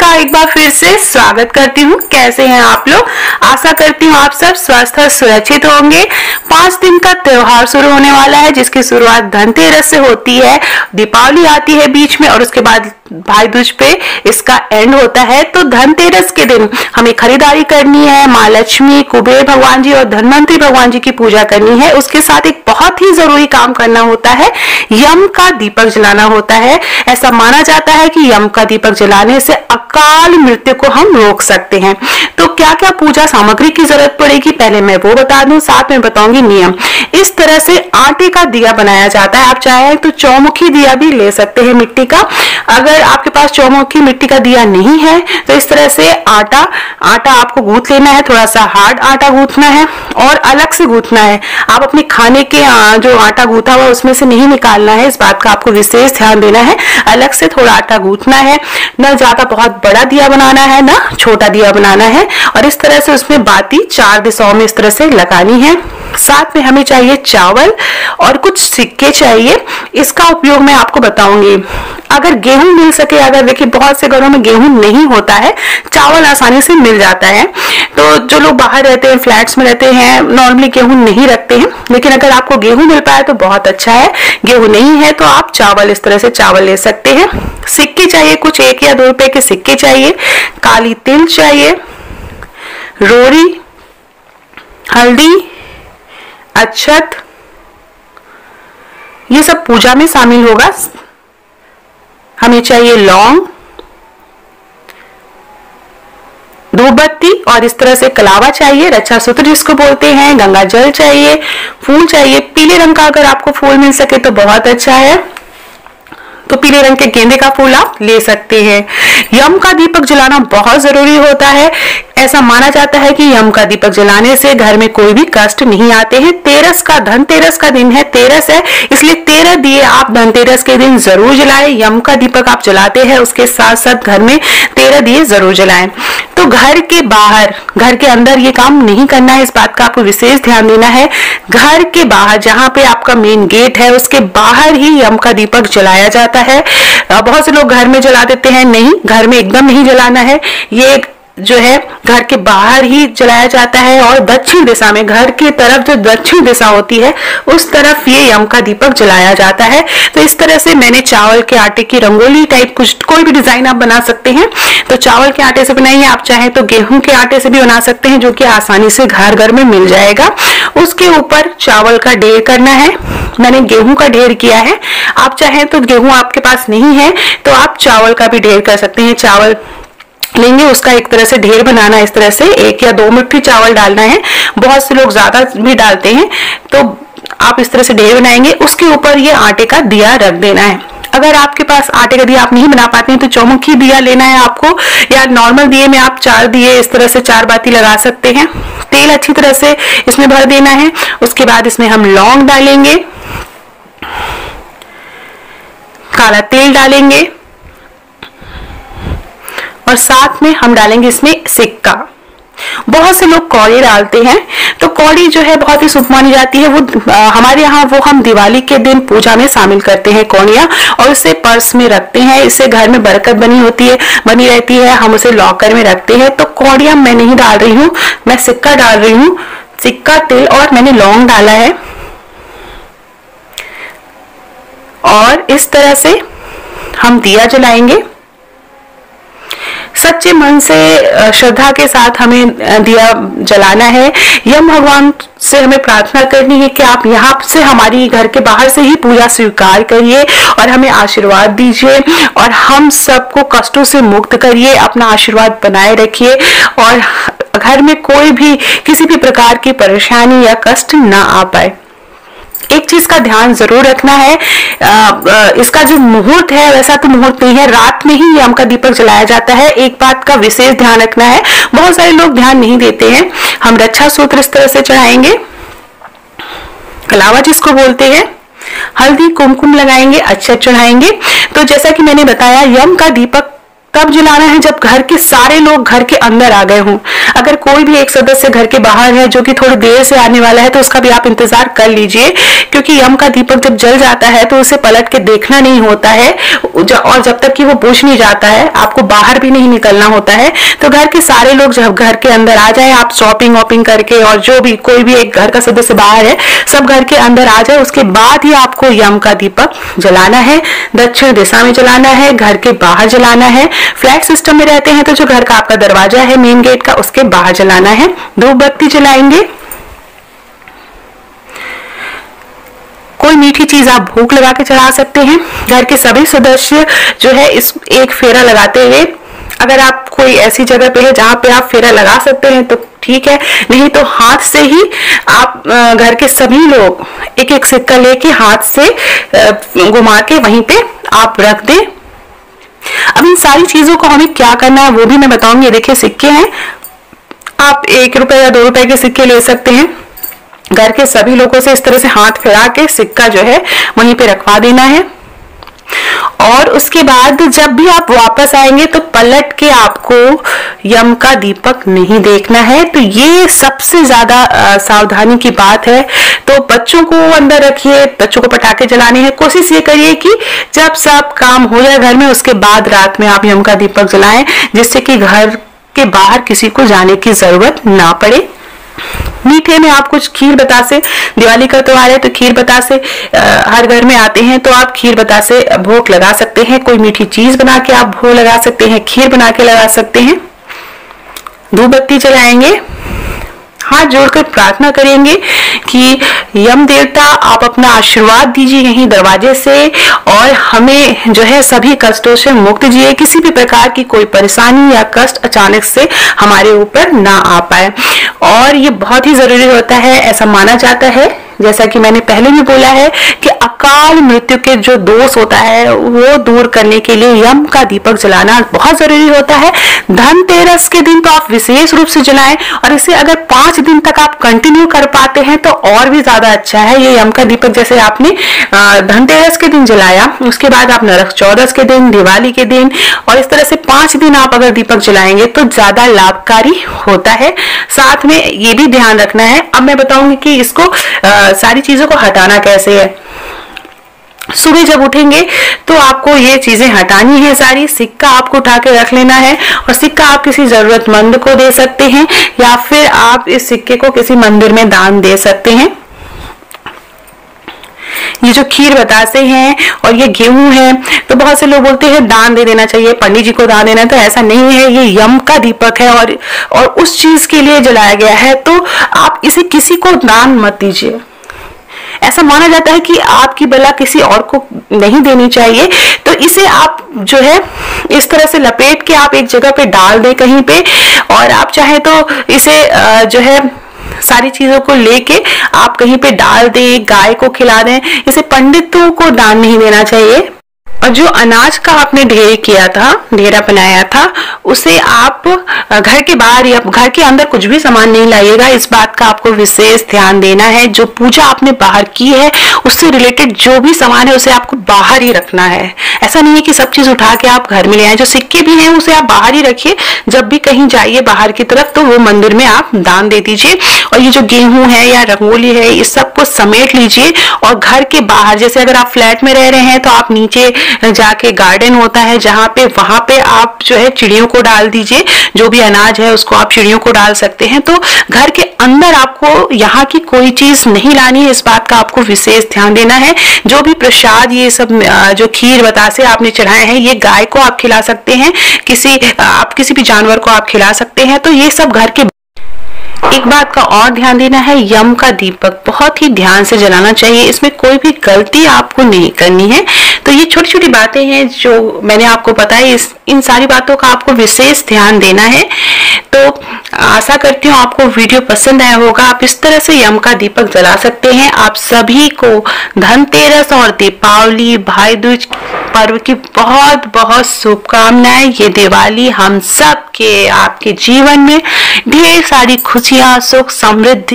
का एक बार फिर से स्वागत करती हूँ। कैसे हैं आप लोग? आशा करती हूँ आप सब स्वस्थ और सुरक्षित होंगे। 5 दिन का त्योहार शुरू होने वाला है, जिसकी शुरुआत धनतेरस से होती है, दीपावली आती है बीच में और उसके बाद भाई दूज पे इसका एंड होता है। तो धनतेरस के दिन हमें खरीदारी करनी है, माँ लक्ष्मी, कुबेर भगवान जी और धनवंतरी भगवान जी की पूजा करनी है। उसके साथ एक बहुत ही जरूरी काम करना होता है, यम का दीपक जलाना होता है। ऐसा माना जाता है कि यम का दीपक जलाने से अकाल मृत्यु को हम रोक सकते हैं। तो क्या क्या पूजा सामग्री की जरूरत पड़ेगी पहले मैं वो बता दूं, साथ में बताऊंगी नियम। इस तरह से आटे का दिया बनाया जाता है। आप चाहें तो चौमुखी दिया भी ले सकते हैं मिट्टी का। अगर आपके पास चौमुखी मिट्टी का दिया नहीं है तो इस तरह से आटा आपको गूंथ लेना है, थोड़ा सा हार्ड आटा गूंथना है और अलग से गूंथना है। आप अपने खाने के जो आटा गूंथा हुआ उसमें से नहीं निकालना है, इस बात का आपको विशेष ध्यान देना है। अलग से थोड़ा आटा गूंथना है, न ज्यादा बहुत बड़ा दिया बनाना है ना छोटा दिया बनाना है। और इस तरह से उसमें बाती 4 दिशाओं में इस तरह से लगानी है। साथ में हमें चाहिए चावल और कुछ सिक्के चाहिए। इसका उपयोग मैं आपको बताऊंगी। अगर गेहूं मिल सके, अगर देखिए बहुत से घरों में गेहूं नहीं होता है, चावल आसानी से मिल जाता है। तो जो लोग बाहर रहते हैं, फ्लैट्स में रहते हैं, नॉर्मली गेहूं नहीं रखते हैं, लेकिन अगर आपको गेहूं मिल पाए तो बहुत अच्छा है। गेहूं नहीं है तो आप चावल, इस तरह से चावल ले सकते हैं। सिक्के चाहिए, कुछ 1 या 2 रुपए के सिक्के चाहिए। काली तिल चाहिए, रोड़ी, हल्दी, अक्षत, ये सब पूजा में शामिल होगा। हमें चाहिए लौंग, धूपबत्ती और इस तरह से कलावा चाहिए, रक्षा सूत्र जिसको बोलते हैं, गंगा जल चाहिए, फूल चाहिए। पीले रंग का अगर आपको फूल मिल सके तो बहुत अच्छा है, तो पीले रंग के गेंदे का फूल आप ले सकते हैं। यम का दीपक जलाना बहुत जरूरी होता है। ऐसा माना जाता है कि यम का दीपक जलाने से घर में कोई भी कष्ट नहीं आते हैं। धनतेरस का दिन है, तेरस है, इसलिए 13 दिए आप धनतेरस के दिन जरूर जलाएं। यम का दीपक आप जलाते हैं, उसके साथ साथ घर में 13 दिए जरूर जलाएं। तो घर के बाहर, घर के अंदर ये काम नहीं करना है, इस बात का आपको विशेष ध्यान देना है। घर के बाहर जहाँ पे आपका मेन गेट है उसके बाहर ही यम का दीपक जलाया जाता है। बहुत से लोग घर में जला देते हैं, नहीं, घर में एकदम नहीं जलाना है। ये जो है घर के बाहर ही जलाया जाता है और दक्षिण दिशा में, घर की तरफ जो दक्षिण दिशा होती है उस तरफ ये यम का दीपक जलाया जाता है। तो इस तरह से मैंने चावल के आटे की रंगोली टाइप कुछ, कोई भी डिजाइन आप बना सकते हैं। तो चावल के आटे से बनाइए, आप चाहें तो गेहूं के आटे से भी बना सकते हैं, जो कि आसानी से घर घर में मिल जाएगा। उसके ऊपर चावल का ढेर करना है। मैंने गेहूं का ढेर किया है, आप चाहें तो गेहूं आपके पास नहीं है तो आप चावल का भी ढेर कर सकते हैं। चावल लेंगे, उसका एक तरह से ढेर बनाना है। इस तरह से 1 या 2 मुट्ठी चावल डालना है, बहुत से लोग ज्यादा भी डालते हैं, तो आप इस तरह से ढेर बनाएंगे। उसके ऊपर ये आटे का दिया रख देना है। अगर आपके पास आटे का दिया आप नहीं बना पाते हैं तो चौमुखी दिया लेना है आपको, या नॉर्मल दिए में आप 4 दिए इस तरह से 4 बाती लगा सकते हैं। तेल अच्छी तरह से इसमें भर देना है। उसके बाद इसमें हम लौंग डालेंगे, काला तेल डालेंगे और साथ में हम डालेंगे इसमें सिक्का। बहुत से लोग कौड़ी डालते हैं, तो कौड़ी जो है बहुत ही शुभ मानी जाती है। वो हमारे यहाँ वो हम दिवाली के दिन पूजा में शामिल करते हैं कौड़ियाँ, और इसे पर्स में रखते हैं। इससे घर में बरकत बनी रहती है। हम उसे लॉकर में रखते हैं। तो कौड़ियाँ मैं नहीं डाल रही हूँ, मैं सिक्का डाल रही हूँ। सिक्का, तेल और मैंने लौंग डाला है। और इस तरह से हम दिया जलाएंगे। सच्चे मन से, श्रद्धा के साथ हमें दिया जलाना है। यम भगवान से हमें प्रार्थना करनी है कि आप यहाँ से हमारी घर के बाहर से ही पूजा स्वीकार करिए और हमें आशीर्वाद दीजिए और हम सबको कष्टों से मुक्त करिए, अपना आशीर्वाद बनाए रखिए और घर में कोई भी किसी भी प्रकार की परेशानी या कष्ट ना आ पाए। एक चीज का ध्यान जरूर रखना है, इसका जो मुहूर्त है वैसा तो मुहूर्त नहीं है, रात में ही यम का दीपक जलाया जाता है। एक बात का विशेष ध्यान रखना है, बहुत सारे लोग ध्यान नहीं देते हैं। हम रक्षा सूत्र इस तरह से चढ़ाएंगे, कलावा जिसको बोलते हैं, हल्दी कुमकुम लगाएंगे, अक्षत चढ़ाएंगे। तो जैसा कि मैंने बताया, यम का दीपक तब जलाना है जब घर के सारे लोग घर के अंदर आ गए हों। अगर कोई भी एक सदस्य घर के बाहर है जो कि थोड़ी देर से आने वाला है तो उसका भी आप इंतजार कर लीजिए, क्योंकि यम का दीपक जब जल जाता है तो उसे पलट के देखना नहीं होता है, और जब तक कि वो बुझ नहीं जाता है आपको बाहर भी नहीं निकलना होता है। तो घर के सारे लोग जब घर के अंदर आ जाए, आप शॉपिंग वॉपिंग करके, और जो भी कोई भी एक घर का सदस्य बाहर है सब घर के अंदर आ जाए, उसके बाद ही आपको यम का दीपक जलाना है। दक्षिण दिशा में जलाना है, घर के बाहर जलाना है। फ्लैट सिस्टम में रहते हैं तो जो घर का आपका दरवाजा है मेन गेट का उसके बाहर जलाना है। धूप बत्ती जलाएंगे। कोई मीठी चीज आप भूख लगा के चढ़ा सकते हैं। घर के सभी सदस्य जो है इस एक फेरा लगाते हुए, अगर आप कोई ऐसी जगह पे है जहां पे आप फेरा लगा सकते हैं तो ठीक है, नहीं तो हाथ से ही आप घर के सभी लोग एक एक सिक्का लेके हाथ से घुमा के वहीं पे आप रख दें। अब इन सारी चीजों को हमें क्या करना है वो भी मैं बताऊंगी। देखिए सिक्के हैं, आप 1 रुपए या 2 रुपए के सिक्के ले सकते हैं। घर के सभी लोगों से इस तरह से हाथ फिरा के सिक्का जो है वहीं पे रखवा देना है, और उसके बाद जब भी आप वापस आएंगे तो पलट के आपको यम का दीपक नहीं देखना है। तो ये सबसे ज्यादा सावधानी की बात है। तो बच्चों को अंदर रखिए, बच्चों को पटाखे जलाने हैं, कोशिश ये करिए कि जब सब काम हो जाए घर में उसके बाद रात में आप यम का दीपक जलाएं, जिससे कि घर के बाहर किसी को जाने की जरूरत ना पड़े। मीठे में आप कुछ खीर बतासे, दिवाली का त्योहार है तो खीर बतासे हर घर में आते हैं, तो आप खीर बतासे भोग लगा सकते हैं। कोई मीठी चीज बना के आप भोग लगा सकते हैं, खीर बना के लगा सकते हैं। धूप बत्ती जलाएंगे, हाथ जोड़कर प्रार्थना करेंगे कि यम देवता आप अपना आशीर्वाद दीजिए यहीं दरवाजे से, और हमें जो है सभी कष्टों से मुक्त जिए, किसी भी प्रकार की कोई परेशानी या कष्ट अचानक से हमारे ऊपर ना आ पाए। और ये बहुत ही जरूरी होता है, ऐसा माना जाता है, जैसा कि मैंने पहले भी बोला है कि अकाल मृत्यु के जो दोष होता है वो दूर करने के लिए यम का दीपक जलाना बहुत जरूरी होता है। धनतेरस के दिन तो आप विशेष रूप से जलाएं, और इसे अगर 5 दिन तक आप कंटिन्यू कर पाते हैं तो और भी ज्यादा अच्छा है। ये यम का दीपक जैसे आपने धनतेरस के दिन जलाया, उसके बाद आप नरक चौदस के दिन, दिवाली के दिन, और इस तरह से 5 दिन आप अगर दीपक जलाएंगे तो ज्यादा लाभकारी होता है। साथ में ये भी ध्यान रखना है, अब मैं बताऊंगी कि इसको सारी चीजों को हटाना कैसे है। सुबह जब उठेंगे तो आपको ये चीजें हटानी है सारी। सिक्का आपको उठा के रख लेना है, और सिक्का आप किसी जरूरतमंद को दे सकते हैं, या फिर आप इस सिक्के को किसी मंदिर में दान दे सकते हैं। ये जो खीर बतासे हैं और ये गेहूं है, तो बहुत से लोग बोलते हैं दान दे देना चाहिए, पंडित जी को दान देना, तो ऐसा नहीं है। ये यम का दीपक है और उस चीज के लिए जलाया गया है, तो आप इसे किसी को दान मत दीजिए। ऐसा माना जाता है कि आपकी बला किसी और को नहीं देनी चाहिए। तो इसे आप जो है इस तरह से लपेट के आप एक जगह पे डाल दें कहीं पे, और आप चाहे तो इसे जो है सारी चीजों को लेके आप कहीं पे डाल दें, गाय को खिला दें। इसे पंडितों को दान नहीं देना चाहिए। और जो अनाज का आपने ढेर किया था, ढेरा बनाया था, उसे आप घर के बाहर या घर के अंदर कुछ भी सामान नहीं लाइएगा। इस बात का आपको विशेष ध्यान देना है। जो पूजा आपने बाहर की है उससे रिलेटेड जो भी सामान है उसे आपको बाहर ही रखना है। ऐसा नहीं है कि सब चीज उठा के आप घर में ले आए। जो सिक्के भी हैं उसे आप बाहर ही रखिए। जब भी कहीं जाइए बाहर की तरफ तो वो मंदिर में आप दान दे दीजिए। और ये जो गेहूं है या रंगोली है, इस सबको समेट लीजिए। और घर के बाहर, जैसे अगर आप फ्लैट में रह रहे हैं तो आप नीचे जाके गार्डन होता है जहाँ पे, वहां पे आप जो है चिड़ियों को डाल दीजिए। जो भी अनाज है उसको आप चिड़ियों को डाल सकते हैं। तो घर के अंदर आपको यहाँ की कोई चीज नहीं लानी है, इस बात का आपको विशेष ध्यान देना है। जो भी प्रसाद, ये सब जो खीर बतासे आपने चढ़ाए हैं, ये गाय को आप खिला सकते हैं, आप किसी भी जानवर को आप खिला सकते हैं। तो ये सब घर के। एक बात का और ध्यान देना है, यम का दीपक बहुत ही ध्यान से जलाना चाहिए। इसमें कोई भी गलती आपको नहीं करनी है। तो ये छोटी छोटी बातें हैं जो मैंने आपको बताई, इन सारी बातों का आपको विशेष ध्यान देना है। तो आशा करती हूँ आपको वीडियो पसंद आया होगा। आप इस तरह से यम का दीपक जला सकते हैं। आप सभी को धनतेरस और दीपावली, भाई दूज पर्व की बहुत बहुत शुभकामनाएं। ये दिवाली हम सब के, आपके जीवन में ढेर सारी खुशियां, सुख, समृद्धि